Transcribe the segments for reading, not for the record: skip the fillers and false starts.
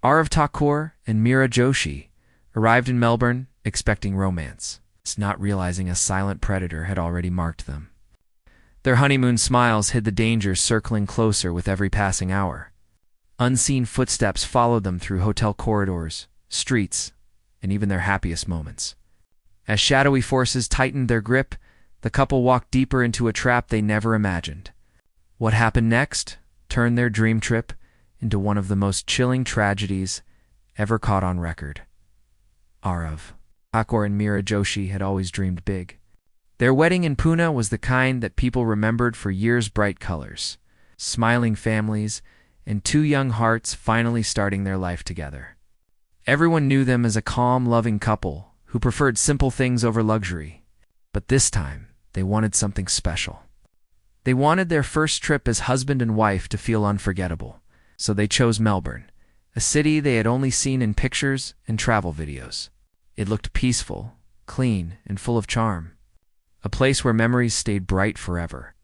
Aarav Thakur and Meera Joshi arrived in Melbourne expecting romance, not realizing a silent predator had already marked them. Their honeymoon smiles hid the dangers circling closer with every passing hour. Unseen footsteps followed them through hotel corridors, streets, and even their happiest moments. As shadowy forces tightened their grip, the couple walked deeper into a trap they never imagined. What happened next turned their dream trip into one of the most chilling tragedies ever caught on record. Aarav, Thakur and Meera Joshi had always dreamed big. Their wedding in Pune was the kind that people remembered for years. Bright colors, smiling families, and two young hearts finally starting their life together. Everyone knew them as a calm, loving couple who preferred simple things over luxury. But this time, they wanted something special. They wanted their first trip as husband and wife to feel unforgettable, so they chose Melbourne, a city they had only seen in pictures and travel videos. It looked peaceful, clean, and full of charm. A place where memories stayed bright forever.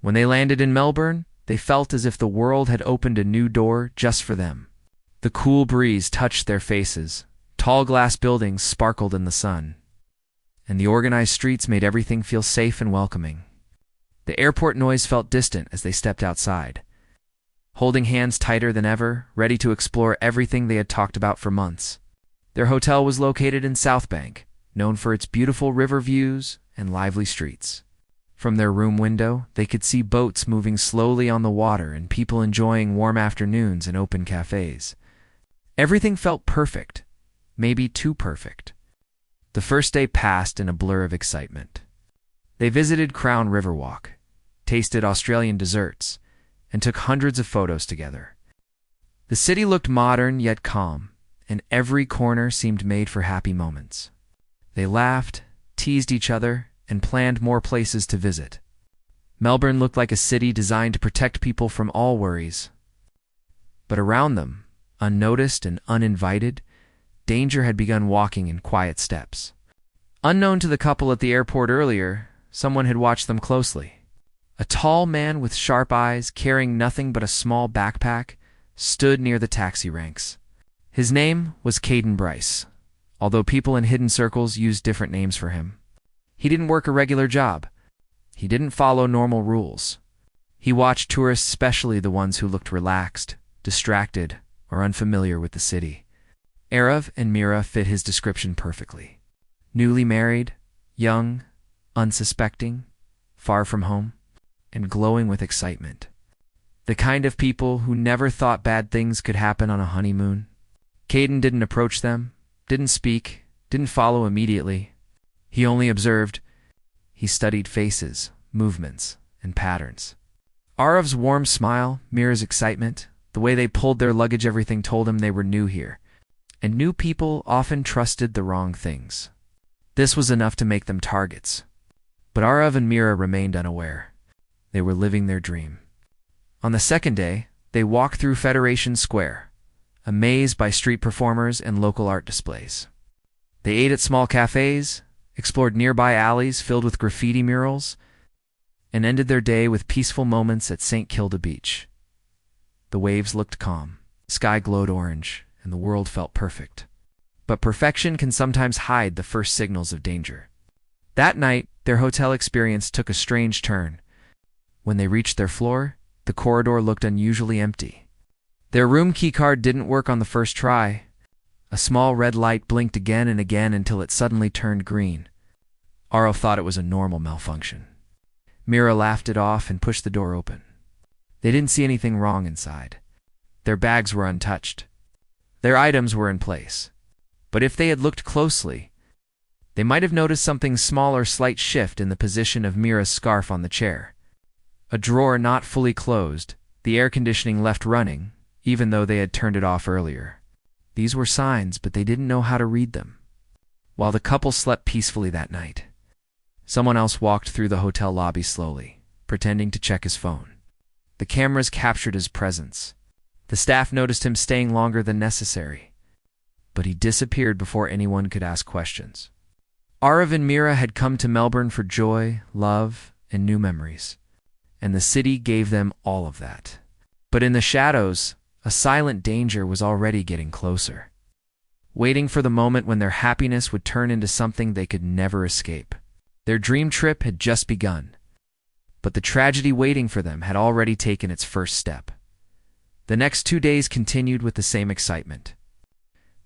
When they landed in Melbourne, they felt as if the world had opened a new door just for them. The cool breeze touched their faces, tall glass buildings sparkled in the sun, and the organized streets made everything feel safe and welcoming. The airport noise felt distant as they stepped outside, holding hands tighter than ever, ready to explore everything they had talked about for months. Their hotel was located in South Bank, known for its beautiful river views and lively streets. From their room window, they could see boats moving slowly on the water and people enjoying warm afternoons in open cafes. Everything felt perfect, maybe too perfect. The first day passed in a blur of excitement. They visited Crown Riverwalk, tasted Australian desserts, and took hundreds of photos together. The city looked modern yet calm, and every corner seemed made for happy moments. They laughed, teased each other, and planned more places to visit. Melbourne looked like a city designed to protect people from all worries. But around them, unnoticed and uninvited, danger had begun walking in quiet steps. Unknown to the couple at the airport earlier, someone had watched them closely. A tall man with sharp eyes, carrying nothing but a small backpack, stood near the taxi ranks. His name was Caden Bryce, although people in hidden circles used different names for him. He didn't work a regular job. He didn't follow normal rules. He watched tourists, especially the ones who looked relaxed, distracted, or unfamiliar with the city. Aarav and Meera fit his description perfectly. Newly married, young, unsuspecting, far from home, and glowing with excitement. The kind of people who never thought bad things could happen on a honeymoon. Caden didn't approach them, didn't speak, didn't follow immediately. He only observed. He studied faces, movements, and patterns. Aarav's warm smile, Meera's excitement, the way they pulled their luggage, everything told him they were new here. And new people often trusted the wrong things. This was enough to make them targets. But Aarav and Meera remained unaware. They were living their dream. On the second day, they walked through Federation Square, amazed by street performers and local art displays. They ate at small cafes, explored nearby alleys filled with graffiti murals, and ended their day with peaceful moments at St. Kilda Beach. The waves looked calm, the sky glowed orange, and the world felt perfect. But perfection can sometimes hide the first signals of danger. That night, their hotel experience took a strange turn. When they reached their floor, the corridor looked unusually empty. Their room keycard didn't work on the first try. A small red light blinked again and again until it suddenly turned green. Aarav thought it was a normal malfunction. Meera laughed it off and pushed the door open. They didn't see anything wrong inside. Their bags were untouched. Their items were in place. But if they had looked closely, they might have noticed something small or slight shift in the position of Meera's scarf on the chair. A drawer not fully closed, the air conditioning left running, even though they had turned it off earlier. These were signs, but they didn't know how to read them. While the couple slept peacefully that night, someone else walked through the hotel lobby slowly, pretending to check his phone. The cameras captured his presence. The staff noticed him staying longer than necessary, but he disappeared before anyone could ask questions. Aarav and Meera had come to Melbourne for joy, love, and new memories, and the city gave them all of that. But in the shadows, A silent danger was already getting closer, waiting for the moment when their happiness would turn into something they could never escape. Their dream trip had just begun, but the tragedy waiting for them had already taken its first step. The next 2 days continued with the same excitement,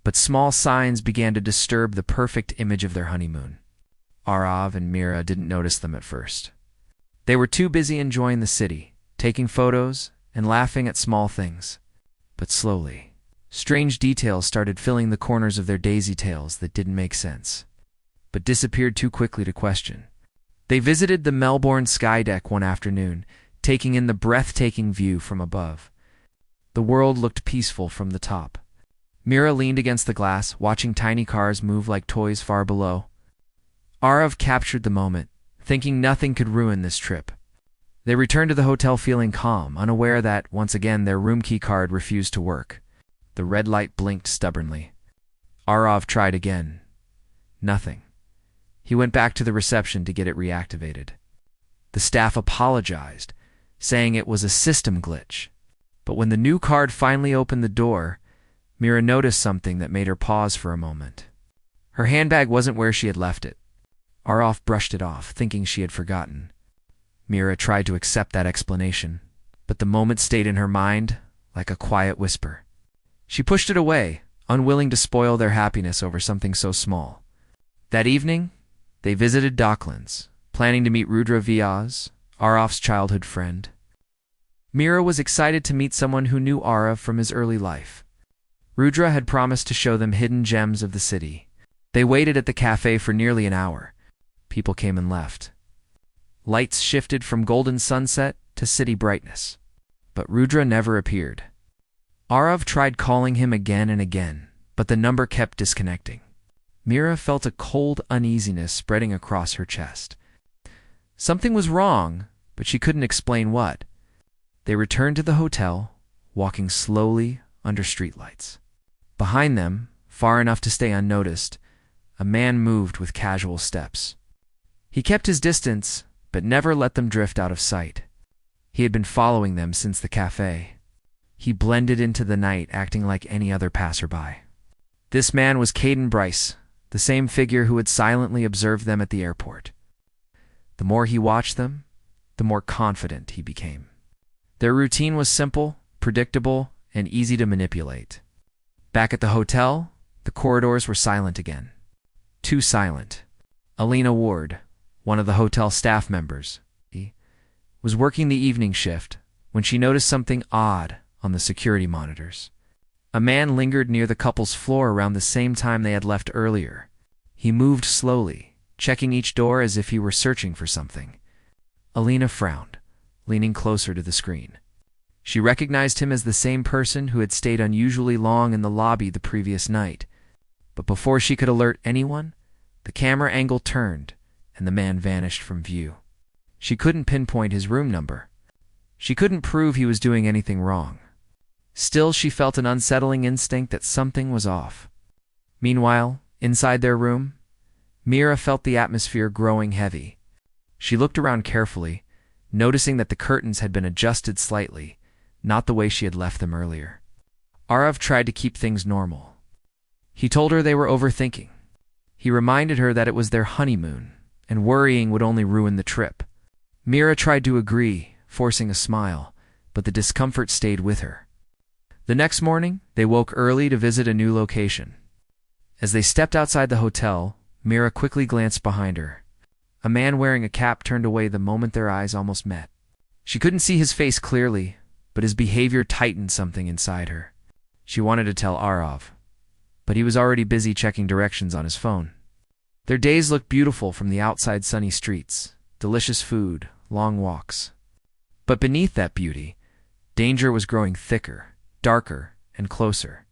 but small signs began to disturb the perfect image of their honeymoon. Aarav and Meera didn't notice them at first. They were too busy enjoying the city, taking photos and laughing at small things. But slowly, strange details started filling the corners of their daisy tales that didn't make sense, but disappeared too quickly to question. They visited the Melbourne sky deck one afternoon, taking in the breathtaking view from above. The world looked peaceful from the top. Meera leaned against the glass, watching tiny cars move like toys far below. Aarav captured the moment, thinking nothing could ruin this trip. They returned to the hotel feeling calm, unaware that, once again, their room key card refused to work. The red light blinked stubbornly. Aarav tried again. Nothing. He went back to the reception to get it reactivated. The staff apologized, saying it was a system glitch. But when the new card finally opened the door, Meera noticed something that made her pause for a moment. Her handbag wasn't where she had left it. Aarav brushed it off, thinking she had forgotten. Meera tried to accept that explanation, but the moment stayed in her mind like a quiet whisper. She pushed it away, unwilling to spoil their happiness over something so small. That evening, they visited Docklands, planning to meet Rudra Vyas, Aarav's childhood friend. Meera was excited to meet someone who knew Aarav from his early life. Rudra had promised to show them hidden gems of the city. They waited at the cafe for nearly an hour. People came and left. Lights shifted from golden sunset to city brightness, but Rudra never appeared. Aarav tried calling him again and again, but the number kept disconnecting. Meera felt a cold uneasiness spreading across her chest. Something was wrong, but she couldn't explain what. They returned to the hotel, walking slowly under streetlights. Behind them, far enough to stay unnoticed, a man moved with casual steps. He kept his distance, but never let them drift out of sight. He had been following them since the cafe. He blended into the night, acting like any other passerby. This man was Caden Bryce, the same figure who had silently observed them at the airport. The more he watched them, the more confident he became. Their routine was simple, predictable, and easy to manipulate. Back at the hotel, the corridors were silent again. Too silent. Alina Ward, one of the hotel staff members, was working the evening shift when she noticed something odd on the security monitors. A man lingered near the couple's floor around the same time they had left earlier. He moved slowly, checking each door as if he were searching for something. Alina frowned, leaning closer to the screen. She recognized him as the same person who had stayed unusually long in the lobby the previous night. But before she could alert anyone, the camera angle turned, and the man vanished from view. She couldn't pinpoint his room number. She couldn't prove he was doing anything wrong. Still, she felt an unsettling instinct that something was off. Meanwhile, inside their room, Meera felt the atmosphere growing heavy. She looked around carefully, noticing that the curtains had been adjusted slightly, not the way she had left them earlier. Aarav tried to keep things normal. He told her they were overthinking. He reminded her that it was their honeymoon, and worrying would only ruin the trip. Meera tried to agree, forcing a smile, but the discomfort stayed with her. The next morning, they woke early to visit a new location. As they stepped outside the hotel, Meera quickly glanced behind her. A man wearing a cap turned away the moment their eyes almost met. She couldn't see his face clearly, but his behavior tightened something inside her. She wanted to tell Aarav, but he was already busy checking directions on his phone. Their days looked beautiful from the outside sunny streets, delicious food, long walks. But beneath that beauty, danger was growing thicker, darker, and closer.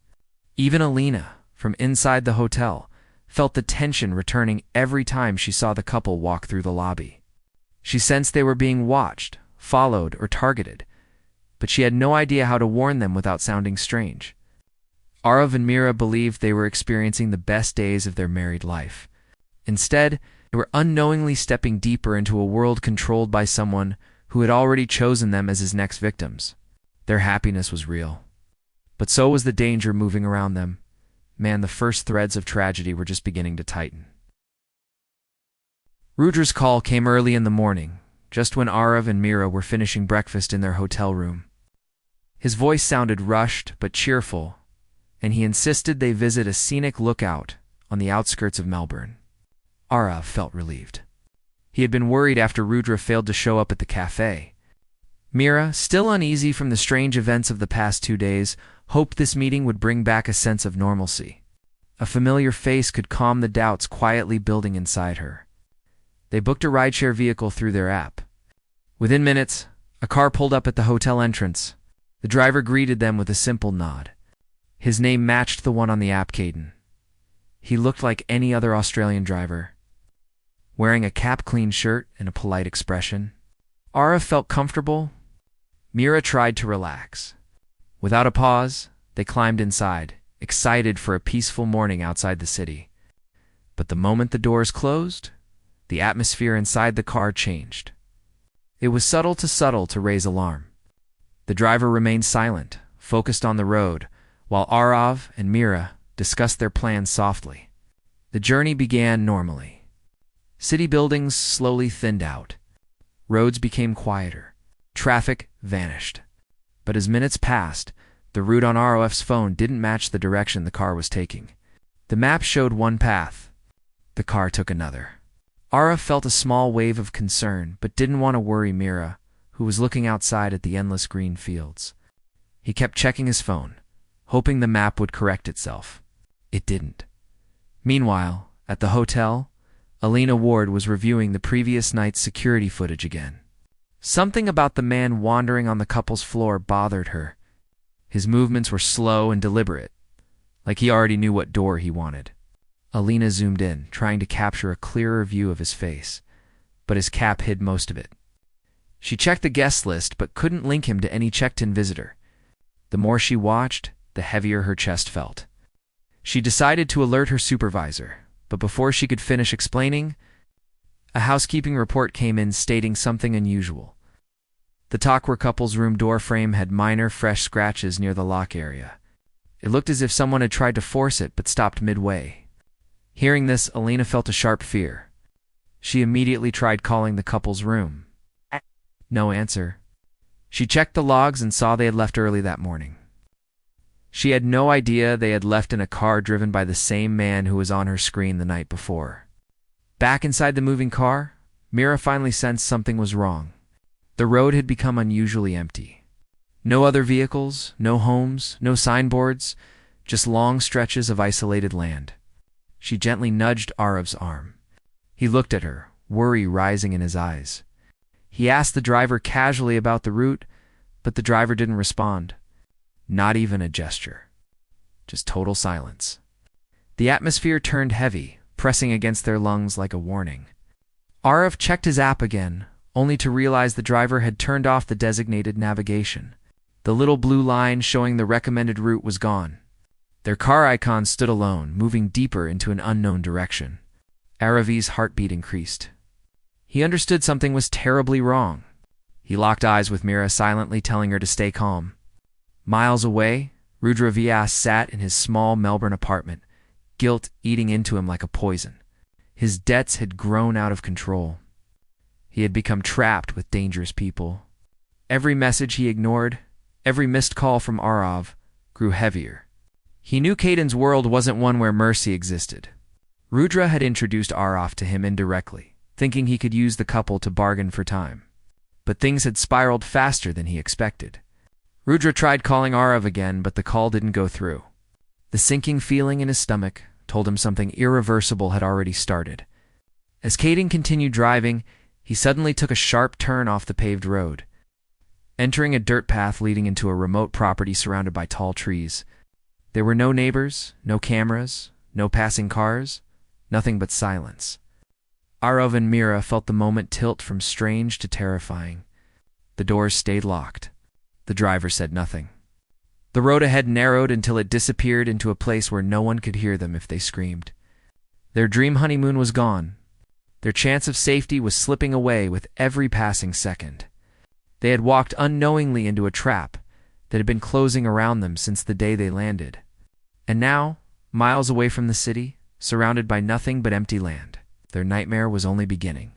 Even Alina, from inside the hotel, felt the tension returning every time she saw the couple walk through the lobby. She sensed they were being watched, followed, or targeted, but she had no idea how to warn them without sounding strange. Aarav and Meera believed they were experiencing the best days of their married life. Instead, they were unknowingly stepping deeper into a world controlled by someone who had already chosen them as his next victims. Their happiness was real. But so was the danger moving around them. Man, the first threads of tragedy were just beginning to tighten. Rudra's call came early in the morning, just when Aarav and Meera were finishing breakfast in their hotel room. His voice sounded rushed but cheerful, and he insisted they visit a scenic lookout on the outskirts of Melbourne. Aarav felt relieved. He had been worried after Rudra failed to show up at the cafe. Meera, still uneasy from the strange events of the past 2 days, hoped this meeting would bring back a sense of normalcy. A familiar face could calm the doubts quietly building inside her. They booked a rideshare vehicle through their app. Within minutes, a car pulled up at the hotel entrance. The driver greeted them with a simple nod. His name matched the one on the app, Caden. He looked like any other Australian driver, wearing a cap-clean shirt and a polite expression. Aarav felt comfortable. Meera tried to relax. Without a pause, they climbed inside, excited for a peaceful morning outside the city. But the moment the doors closed, the atmosphere inside the car changed. It was subtle to raise alarm. The driver remained silent, focused on the road, while Aarav and Meera discussed their plans softly. The journey began normally. City buildings slowly thinned out. Roads became quieter. Traffic vanished. But as minutes passed, the route on Aarav's phone didn't match the direction the car was taking. The map showed one path. The car took another. Aarav felt a small wave of concern, but didn't want to worry Meera, who was looking outside at the endless green fields. He kept checking his phone, hoping the map would correct itself. It didn't. Meanwhile, at the hotel, Alina Ward was reviewing the previous night's security footage again. Something about the man wandering on the couple's floor bothered her. His movements were slow and deliberate, like he already knew what door he wanted. Alina zoomed in, trying to capture a clearer view of his face, but his cap hid most of it. She checked the guest list but couldn't link him to any checked-in visitor. The more she watched, the heavier her chest felt. She decided to alert her supervisor, but before she could finish explaining, a housekeeping report came in stating something unusual. The Thakur couple's room door frame had minor, fresh scratches near the lock area. It looked as if someone had tried to force it but stopped midway. Hearing this, Alina felt a sharp fear. She immediately tried calling the couple's room. No answer. She checked the logs and saw they had left early that morning. She had no idea they had left in a car driven by the same man who was on her screen the night before. Back inside the moving car, Meera finally sensed something was wrong. The road had become unusually empty. No other vehicles, no homes, no signboards, just long stretches of isolated land. She gently nudged Aarav's arm. He looked at her, worry rising in his eyes. He asked the driver casually about the route, but the driver didn't respond. Not even a gesture. Just total silence. The atmosphere turned heavy, pressing against their lungs like a warning. Aarav checked his app again, only to realize the driver had turned off the designated navigation. The little blue line showing the recommended route was gone. Their car icon stood alone, moving deeper into an unknown direction. Aarav's heartbeat increased. He understood something was terribly wrong. He locked eyes with Meera, silently telling her to stay calm. Miles away, Rudra Vyas sat in his small Melbourne apartment, guilt eating into him like a poison. His debts had grown out of control. He had become trapped with dangerous people. Every message he ignored, every missed call from Aarav, grew heavier. He knew Caden's world wasn't one where mercy existed. Rudra had introduced Aarav to him indirectly, thinking he could use the couple to bargain for time. But things had spiraled faster than he expected. Rudra tried calling Aarav again, but the call didn't go through. The sinking feeling in his stomach told him something irreversible had already started. As Caden continued driving, he suddenly took a sharp turn off the paved road, entering a dirt path leading into a remote property surrounded by tall trees. There were no neighbors, no cameras, no passing cars, nothing but silence. Aarav and Meera felt the moment tilt from strange to terrifying. The doors stayed locked. The driver said nothing. The road ahead narrowed until it disappeared into a place where no one could hear them if they screamed. Their dream honeymoon was gone. Their chance of safety was slipping away with every passing second. They had walked unknowingly into a trap, that had been closing around them since the day they landed. And now, miles away from the city, surrounded by nothing but empty land, their nightmare was only beginning.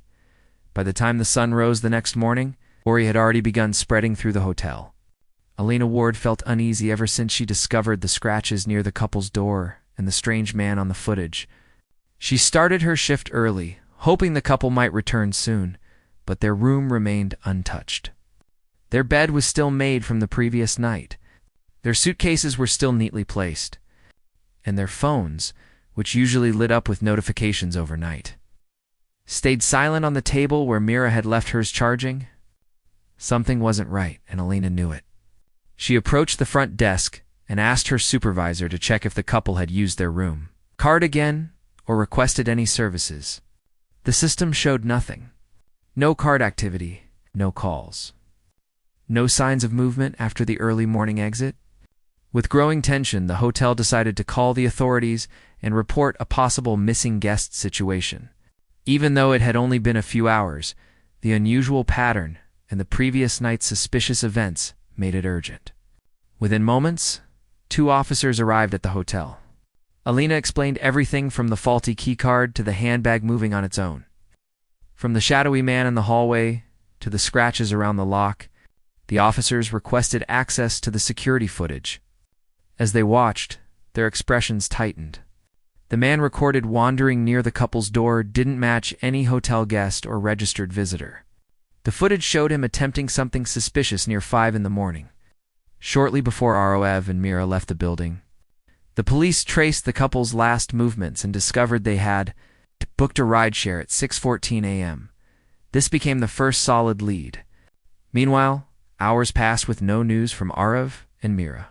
By the time the sun rose the next morning, worry had already begun spreading through the hotel. Alina Ward felt uneasy ever since she discovered the scratches near the couple's door and the strange man on the footage. She started her shift early, hoping the couple might return soon, but their room remained untouched. Their bed was still made from the previous night. Their suitcases were still neatly placed. And their phones, which usually lit up with notifications overnight, stayed silent on the table where Meera had left hers charging. Something wasn't right, and Alina knew it. She approached the front desk and asked her supervisor to check if the couple had used their room card again or requested any services. The system showed nothing. No card activity, no calls. No signs of movement after the early morning exit. With growing tension, the hotel decided to call the authorities and report a possible missing guest situation. Even though it had only been a few hours, the unusual pattern and the previous night's suspicious events made it urgent. Within moments, 2 officers arrived at the hotel. Alina explained everything from the faulty keycard to the handbag moving on its own. From the shadowy man in the hallway to the scratches around the lock, the officers requested access to the security footage. As they watched, their expressions tightened. The man recorded wandering near the couple's door didn't match any hotel guest or registered visitor. The footage showed him attempting something suspicious near 5 in the morning, shortly before Aarav and Meera left the building. The police traced the couple's last movements and discovered they had booked a rideshare at 6:14 a.m. This became the first solid lead. Meanwhile, hours passed with no news from Aarav and Meera.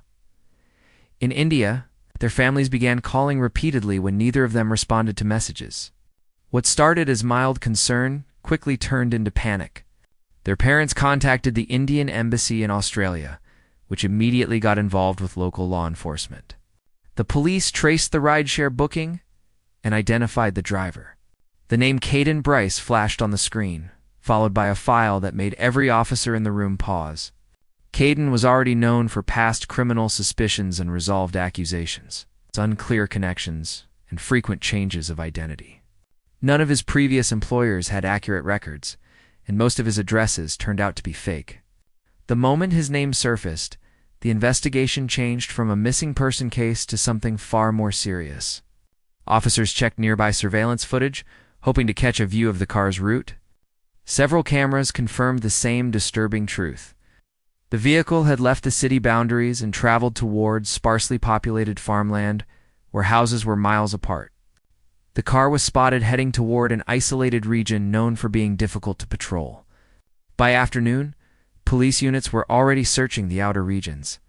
In India, their families began calling repeatedly when neither of them responded to messages. What started as mild concern quickly turned into panic. Their parents contacted the Indian embassy in Australia, which immediately got involved with local law enforcement. The police traced the rideshare booking and identified the driver. The name Caden Bryce flashed on the screen, followed by a file that made every officer in the room pause. Caden was already known for past criminal suspicions and resolved accusations, unclear connections, and frequent changes of identity. None of his previous employers had accurate records, and most of his addresses turned out to be fake. The moment his name surfaced, the investigation changed from a missing person case to something far more serious. Officers checked nearby surveillance footage, hoping to catch a view of the car's route. Several cameras confirmed the same disturbing truth. The vehicle had left the city boundaries and traveled towards sparsely populated farmland, where houses were miles apart. The car was spotted heading toward an isolated region known for being difficult to patrol. By afternoon, police units were already searching the outer regions.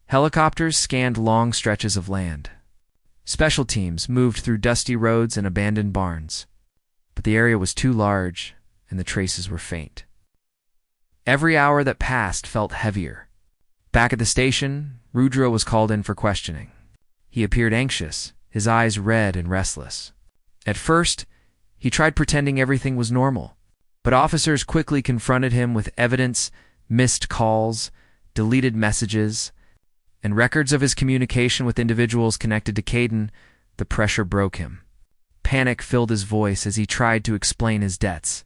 Helicopters scanned long stretches of land. Special teams moved through dusty roads and abandoned barns. But the area was too large, and the traces were faint. Every hour that passed felt heavier. Back at the station, Rudra was called in for questioning. He appeared anxious, his eyes red and restless. At first, he tried pretending everything was normal, but officers quickly confronted him with evidence, missed calls, deleted messages, and records of his communication with individuals connected to Caden. The pressure broke him. Panic filled his voice as he tried to explain his debts,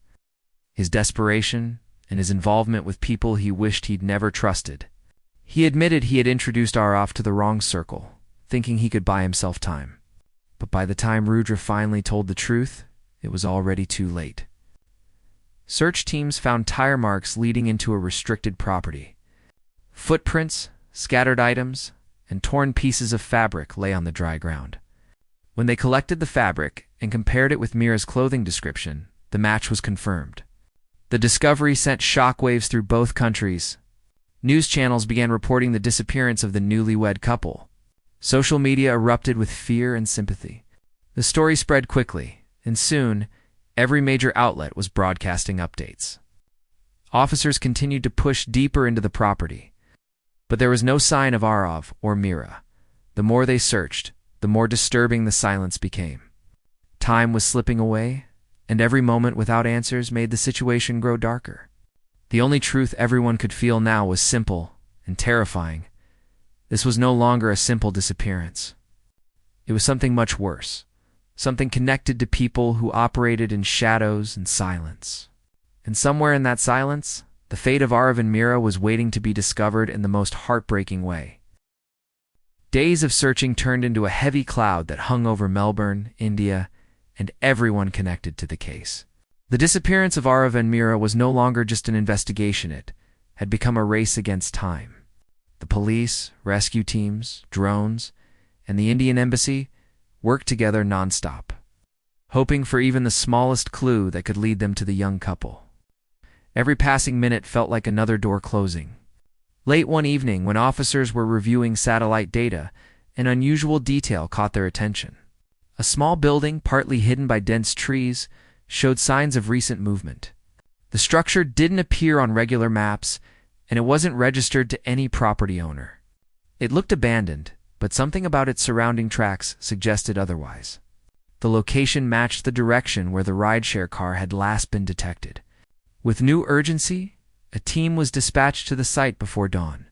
his desperation, and his involvement with people he wished he'd never trusted. He admitted he had introduced Aarav to the wrong circle, thinking he could buy himself time. But by the time Rudra finally told the truth, it was already too late. Search teams found tire marks leading into a restricted property. Footprints, scattered items, and torn pieces of fabric lay on the dry ground. When they collected the fabric and compared it with Meera's clothing description, the match was confirmed. The discovery sent shockwaves through both countries. News channels began reporting the disappearance of the newlywed couple. Social media erupted with fear and sympathy. The story spread quickly, and soon, every major outlet was broadcasting updates. Officers continued to push deeper into the property, but there was no sign of Aarav or Meera. The more they searched, the more disturbing the silence became. Time was slipping away, and every moment without answers made the situation grow darker. The only truth everyone could feel now was simple and terrifying, this was no longer a simple disappearance. It was something much worse, something connected to people who operated in shadows and silence. And somewhere in that silence, the fate of Aarav and Meera was waiting to be discovered in the most heartbreaking way. Days of searching turned into a heavy cloud that hung over Melbourne, India, and everyone connected to the case. The disappearance of Aarav and Meera was no longer just an investigation, it had become a race against time. The police, rescue teams, drones, and the Indian embassy worked together nonstop, hoping for even the smallest clue that could lead them to the young couple. Every passing minute felt like another door closing. Late one evening, when officers were reviewing satellite data, an unusual detail caught their attention. A small building, partly hidden by dense trees, showed signs of recent movement. The structure didn't appear on regular maps, and it wasn't registered to any property owner. It looked abandoned, but something about its surrounding tracks suggested otherwise. The location matched the direction where the rideshare car had last been detected. With new urgency, a team was dispatched to the site before dawn.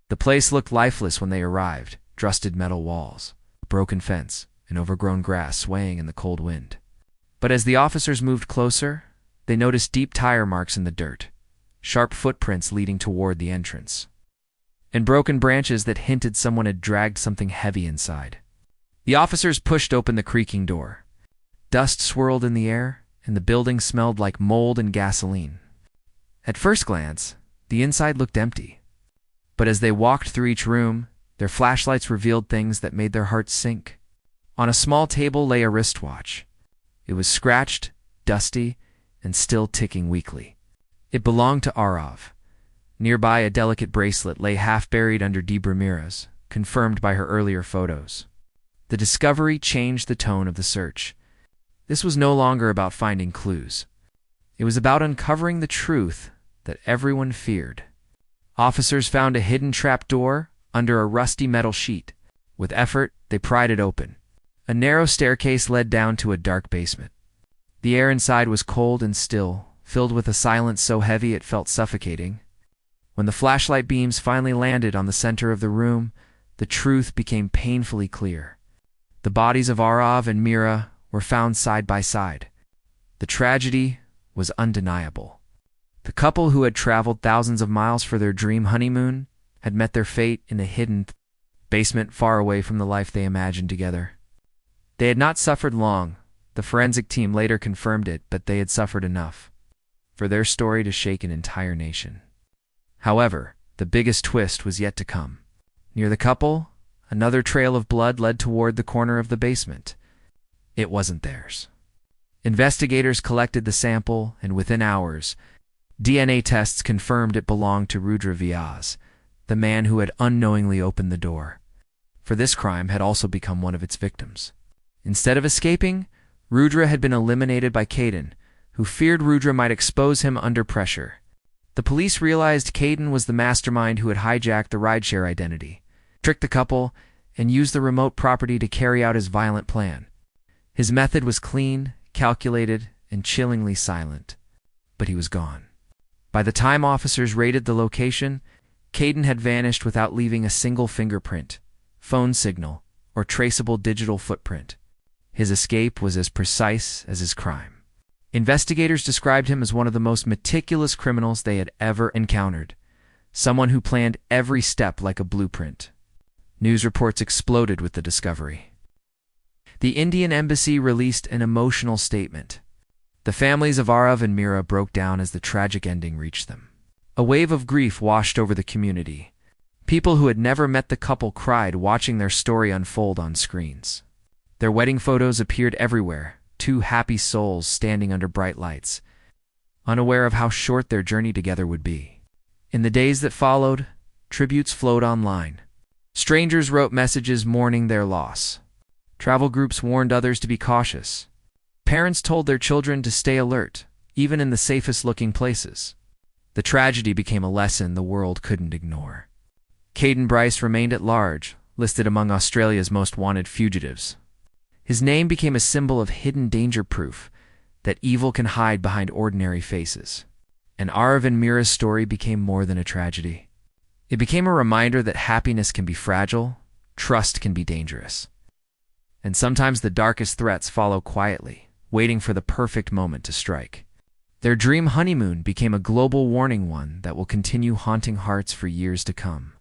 The place looked lifeless when they arrived, rusted metal walls, a broken fence, and overgrown grass swaying in the cold wind. But as the officers moved closer, they noticed deep tire marks in the dirt, sharp footprints leading toward the entrance, and broken branches that hinted someone had dragged something heavy inside. The officers pushed open the creaking door. Dust swirled in the air, and the building smelled like mold and gasoline. At first glance, the inside looked empty. But as they walked through each room, their flashlights revealed things that made their hearts sink. On a small table lay a wristwatch. It was scratched, dusty, and still ticking weakly. It belonged to Aarav. Nearby, a delicate bracelet lay half-buried under Meera's, confirmed by her earlier photos. The discovery changed the tone of the search. This was no longer about finding clues. It was about uncovering the truth that everyone feared. Officers found a hidden trapdoor under a rusty metal sheet. With effort, they pried it open. A narrow staircase led down to a dark basement. The air inside was cold and still, filled with a silence so heavy it felt suffocating. When the flashlight beams finally landed on the center of the room, the truth became painfully clear. The bodies of Aarav and Meera were found side by side. The tragedy was undeniable. The couple who had traveled thousands of miles for their dream honeymoon had met their fate in a hidden basement far away from the life they imagined together. They had not suffered long. The forensic team later confirmed it, but they had suffered enough for their story to shake an entire nation. However, the biggest twist was yet to come. Near the couple, another trail of blood led toward the corner of the basement. It wasn't theirs. Investigators collected the sample, and within hours, DNA tests confirmed it belonged to Rudra Vyas, the man who had unknowingly opened the door. For this crime had also become one of its victims. Instead of escaping, Rudra had been eliminated by Caden, who feared Rudra might expose him under pressure. The police realized Caden was the mastermind who had hijacked the rideshare identity, tricked the couple, and used the remote property to carry out his violent plan. His method was clean, calculated, and chillingly silent. But he was gone. By the time officers raided the location, Caden had vanished without leaving a single fingerprint, phone signal, or traceable digital footprint. His escape was as precise as his crime. Investigators described him as one of the most meticulous criminals they had ever encountered, someone who planned every step like a blueprint. News reports exploded with the discovery. The Indian embassy released an emotional statement. The families of Aarav and Meera broke down as the tragic ending reached them. A wave of grief washed over the community. People who had never met the couple cried watching their story unfold on screens. Their wedding photos appeared everywhere, two happy souls standing under bright lights, unaware of how short their journey together would be. In the days that followed, tributes flowed online. Strangers wrote messages mourning their loss. Travel groups warned others to be cautious. Parents told their children to stay alert, even in the safest-looking places. The tragedy became a lesson the world couldn't ignore. Caden Bryce remained at large, listed among Australia's most wanted fugitives. His name became a symbol of hidden danger, proof that evil can hide behind ordinary faces. And Aarav and Meera's story became more than a tragedy. It became a reminder that happiness can be fragile, trust can be dangerous. And sometimes the darkest threats follow quietly, waiting for the perfect moment to strike. Their dream honeymoon became a global warning, one that will continue haunting hearts for years to come.